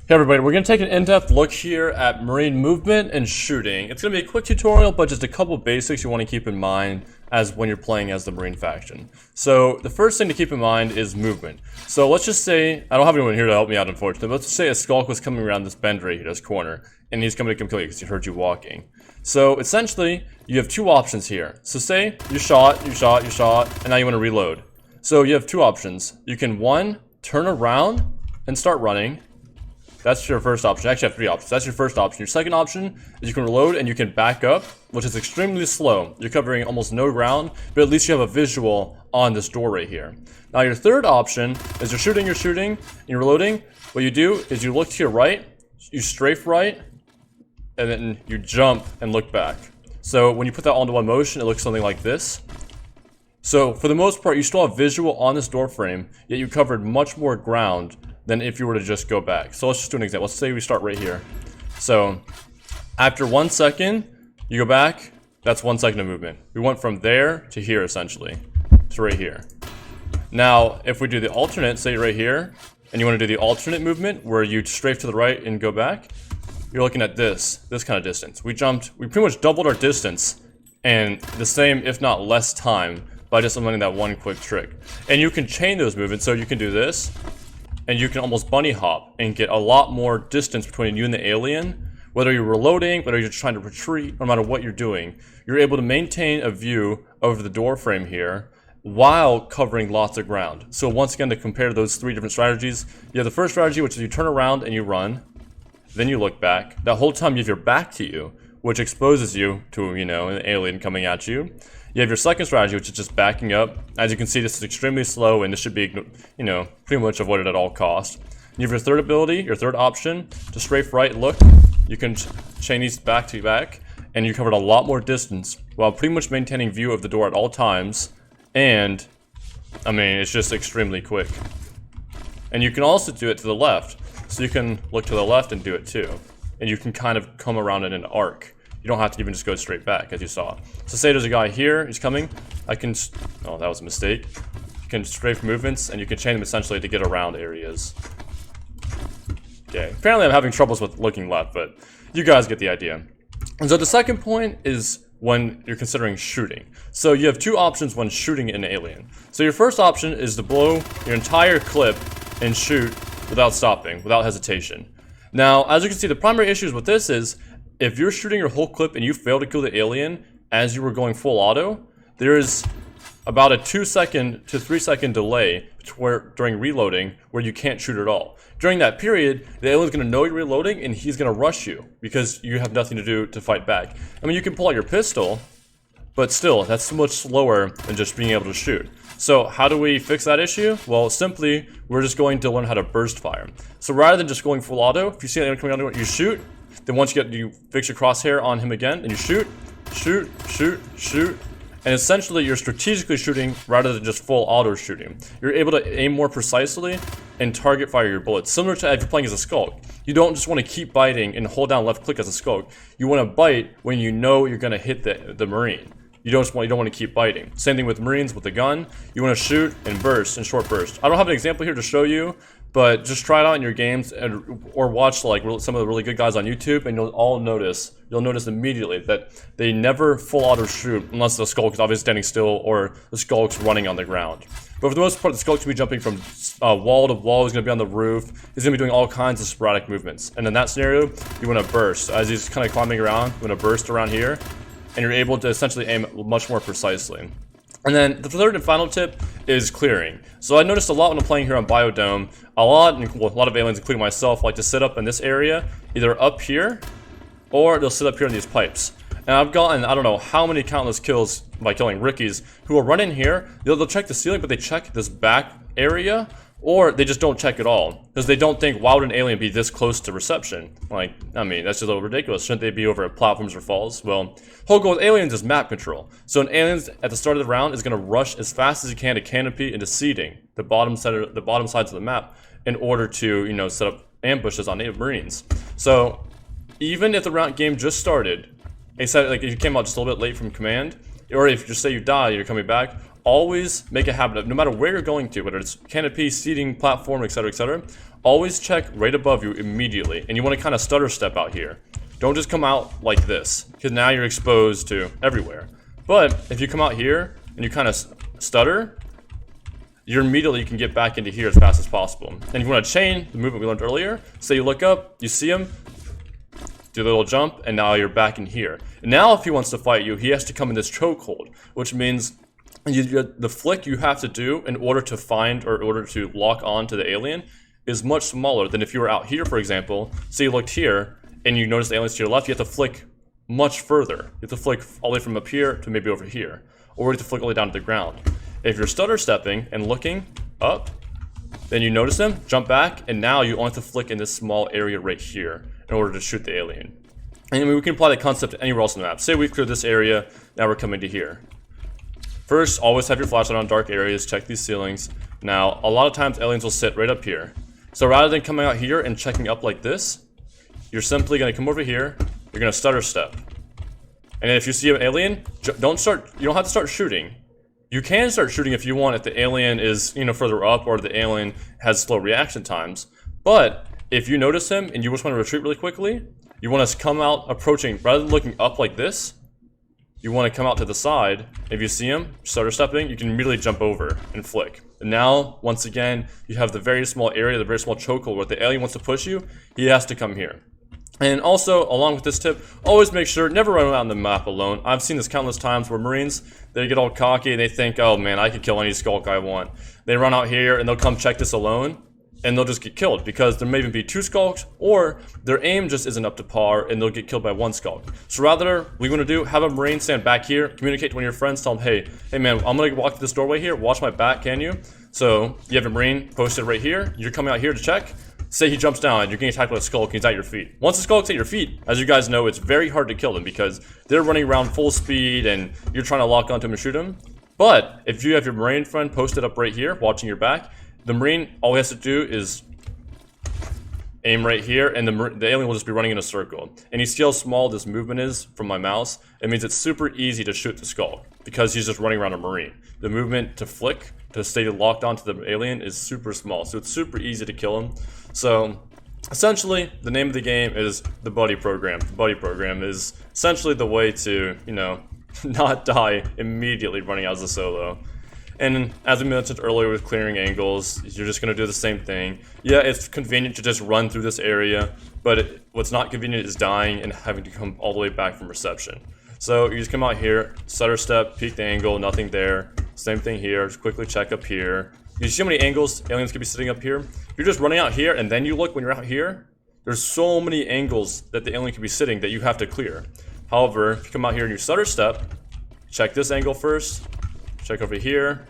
Hey everybody, we're going to take an in-depth look here at Marine movement and shooting. It's going to be a quick tutorial, but just a couple basics you want to keep in mind as when you're playing as the Marine faction. So the first thing to keep in mind is movement. So let's just say, I don't have anyone here to help me out unfortunately, but let's just say a skulk was coming around this bend right here, this corner, and he's coming to kill you because he heard you walking. So essentially, you have two options here. So say you shot, and now you want to reload. So you have two options. You can one, turn around and start running. That's your first option. Actually, I have three options. That's your first option. Your second option is you can reload and you can back up, which is extremely slow. You're covering almost no ground, but at least you have a visual on this door right here. Now, your third option is you're shooting, and you're reloading. What you do is you look to your right, you strafe right, and then you jump and look back. So when you put that all into one motion, it looks something like this. So for the most part, you still have visual on this door frame, yet you covered much more ground than if you were to just go back. So let's just do an example. Let's say we start right here. So after 1 second, you go back, that's 1 second of movement. We went from there to here essentially, to right here. Now, if we do the alternate, say right here, and you want to do the alternate movement where you strafe to the right and go back, you're looking at this kind of distance. We pretty much doubled our distance and the same, if not less time by just implementing that one quick trick. And you can chain those movements, so you can do this, and you can almost bunny hop and get a lot more distance between you and the alien. Whether you're reloading, whether you're trying to retreat, no matter what you're doing, you're able to maintain a view over the door frame here while covering lots of ground. So once again, to compare those three different strategies, you have the first strategy, which is you turn around and you run, then you look back. That whole time you have your back to you, which exposes you to, an alien coming at you. You have your second strategy, which is just backing up. As you can see, this is extremely slow, and this should be, pretty much avoided at all costs. You have your third ability, your third option, to strafe right look. You can chain these back to back, and you covered a lot more distance while pretty much maintaining view of the door at all times. And, it's just extremely quick. And you can also do it to the left. So you can look to the left and do it too. And you can kind of come around in an arc. You don't have to even just go straight back, as you saw. So say there's a guy here, he's coming. Oh, that was a mistake. You can strafe movements, and you can chain them essentially to get around areas. Okay, apparently I'm having troubles with looking left, but you guys get the idea. And so the second point is when you're considering shooting. So you have two options when shooting an alien. So your first option is to blow your entire clip and shoot without stopping, without hesitation. Now, as you can see, the primary issues with this is if you're shooting your whole clip and you fail to kill the alien as you were going full auto, there is about a 2 second to 3 second delay during reloading where you can't shoot at all. During that period, the alien's going to know you're reloading and he's going to rush you because you have nothing to do to fight back. You can pull out your pistol, but still, that's so much slower than just being able to shoot. So how do we fix that issue? Well, simply, we're just going to learn how to burst fire. So rather than just going full auto, if you see an enemy coming out, you shoot. Then once you fix your crosshair on him again, and you shoot. And essentially, you're strategically shooting rather than just full auto shooting. You're able to aim more precisely and target fire your bullets. Similar to if you're playing as a skulk. You don't just want to keep biting and hold down left click as a skulk. You want to bite when you know you're going to hit the Marine. You don't want to keep biting. Same thing with Marines with the gun. You want to shoot and burst in short bursts. I don't have an example here to show you, but just try it out in your games or watch some of the really good guys on YouTube, and you'll notice immediately that they never full auto shoot unless the skulk is obviously standing still or the skulk's running on the ground. But for the most part, the skulk's going to be jumping from wall to wall. He's going to be on the roof. He's going to be doing all kinds of sporadic movements. And in that scenario, you want to burst. As he's kind of climbing around, you want to burst around here, and you're able to essentially aim much more precisely. And then the third and final tip is clearing. So I noticed a lot when I'm playing here on Biodome, a lot of aliens, including myself, like to sit up in this area, either up here, or they'll sit up here in these pipes. And I've gotten, I don't know how many countless kills by killing rickies who will run in here, they'll check the ceiling, but they check this back area, or they just don't check at all, because they don't think, why would an alien be this close to reception? That's just a little ridiculous. Shouldn't they be over at platforms or falls? Well, whole goal with aliens is map control. So an alien at the start of the round is going to rush as fast as he can to canopy into seeding the bottom sides of the map in order to, set up ambushes on native Marines. So even if the game just started, except if you came out just a little bit late from command, or if just say you die, you're coming back, always make a habit of, no matter where you're going to, whether it's canopy, seating, platform, etc., always check right above you immediately. And you want to kind of stutter step out here. Don't just come out like this, because now you're exposed to everywhere. But if you come out here and you kind of stutter, you can get back into here as fast as possible. And if you want to chain the movement we learned earlier, say you look up, you see him, do a little jump, and now you're back in here. And now if he wants to fight you, he has to come in this chokehold, which means the flick you have to do in order to find or in order to lock on to the alien is much smaller than if you were out here, for example. Say you looked here and you notice the aliens to your left, you have to flick much further. You have to flick all the way from up here to maybe over here, or you have to flick all the way down to the ground. If you're stutter stepping and looking up, then you notice them, jump back, and now you only have to flick in this small area right here in order to shoot the alien. And we can apply that concept anywhere else on the map. Say we've cleared this area, now we're coming to here. First, always have your flashlight on dark areas, check these ceilings. Now, a lot of times aliens will sit right up here. So rather than coming out here and checking up like this, you're simply going to come over here, you're going to stutter step. And if you see an alien, you don't have to start shooting. You can start shooting if you want, if the alien is, further up or the alien has slow reaction times. But if you notice him and you just want to retreat really quickly, you want to come out approaching, rather than looking up like this, you want to come out to the side. If you see him stutter stepping, you can immediately jump over and flick. And now, once again, you have the very small area, the very small chokehold where the alien wants to push you, he has to come here. And also, along with this tip, always make sure, never run around the map alone. I've seen this countless times where Marines, they get all cocky and they think, oh man, I can kill any skulk I want. They run out here and they'll come check this alone, and they'll just get killed because there may even be 2 skulks, or their aim just isn't up to par and they'll get killed by 1 skulk. So rather, what you want to do, have a Marine stand back here, communicate to one of your friends, tell them, hey man, I'm going to walk to this doorway here, watch my back, can you? So, you have a Marine posted right here, you're coming out here to check. Say he jumps down and you're getting attacked by a skulk and he's at your feet. Once the skulk's at your feet, as you guys know, it's very hard to kill them because they're running around full speed and you're trying to lock onto him and shoot him. But if you have your Marine friend posted up right here, watching your back, the Marine, all he has to do is aim right here, and the alien will just be running in a circle. And you see how small this movement is from my mouse? It means it's super easy to shoot the skulk because he's just running around a Marine. The movement to flick, to stay locked onto the alien, is super small, so it's super easy to kill him. So, essentially, the name of the game is the buddy program. The buddy program is essentially the way to, not die immediately running out as a solo. And as we mentioned earlier with clearing angles, you're just going to do the same thing. Yeah, it's convenient to just run through this area, but what's not convenient is dying and having to come all the way back from reception. So you just come out here, stutter step, peek the angle, nothing there. Same thing here, just quickly check up here. You see how many angles aliens could be sitting up here? If you're just running out here and then you look when you're out here, there's so many angles that the alien could be sitting that you have to clear. However, if you come out here and you stutter step, check this angle first, check over here,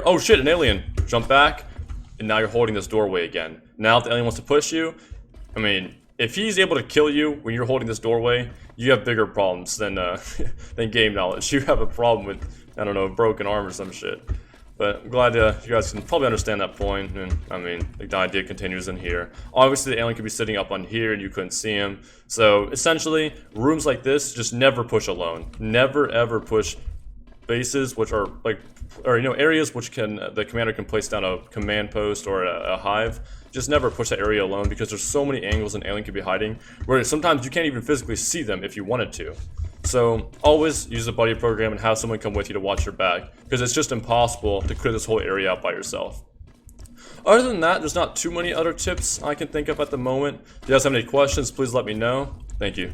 oh shit, an alien, jump back, and now you're holding this doorway again. Now if the alien wants to push you, if he's able to kill you when you're holding this doorway, you have bigger problems than game knowledge. You have a problem with, I don't know, a broken arm or some shit. But I'm glad you guys can probably understand that point, and the idea continues in here. Obviously, the alien could be sitting up on here and you couldn't see him. So essentially, rooms like this, just never push alone. Never ever push bases which are areas which the commander can place down a command post or a hive. Just never push that area alone because there's so many angles an alien could be hiding where sometimes you can't even physically see them if you wanted to. So always use a buddy program and have someone come with you to watch your back because it's just impossible to clear this whole area out by yourself. Other than that, there's not too many other tips I can think of at the moment. If you guys have any questions, please let me know. Thank you.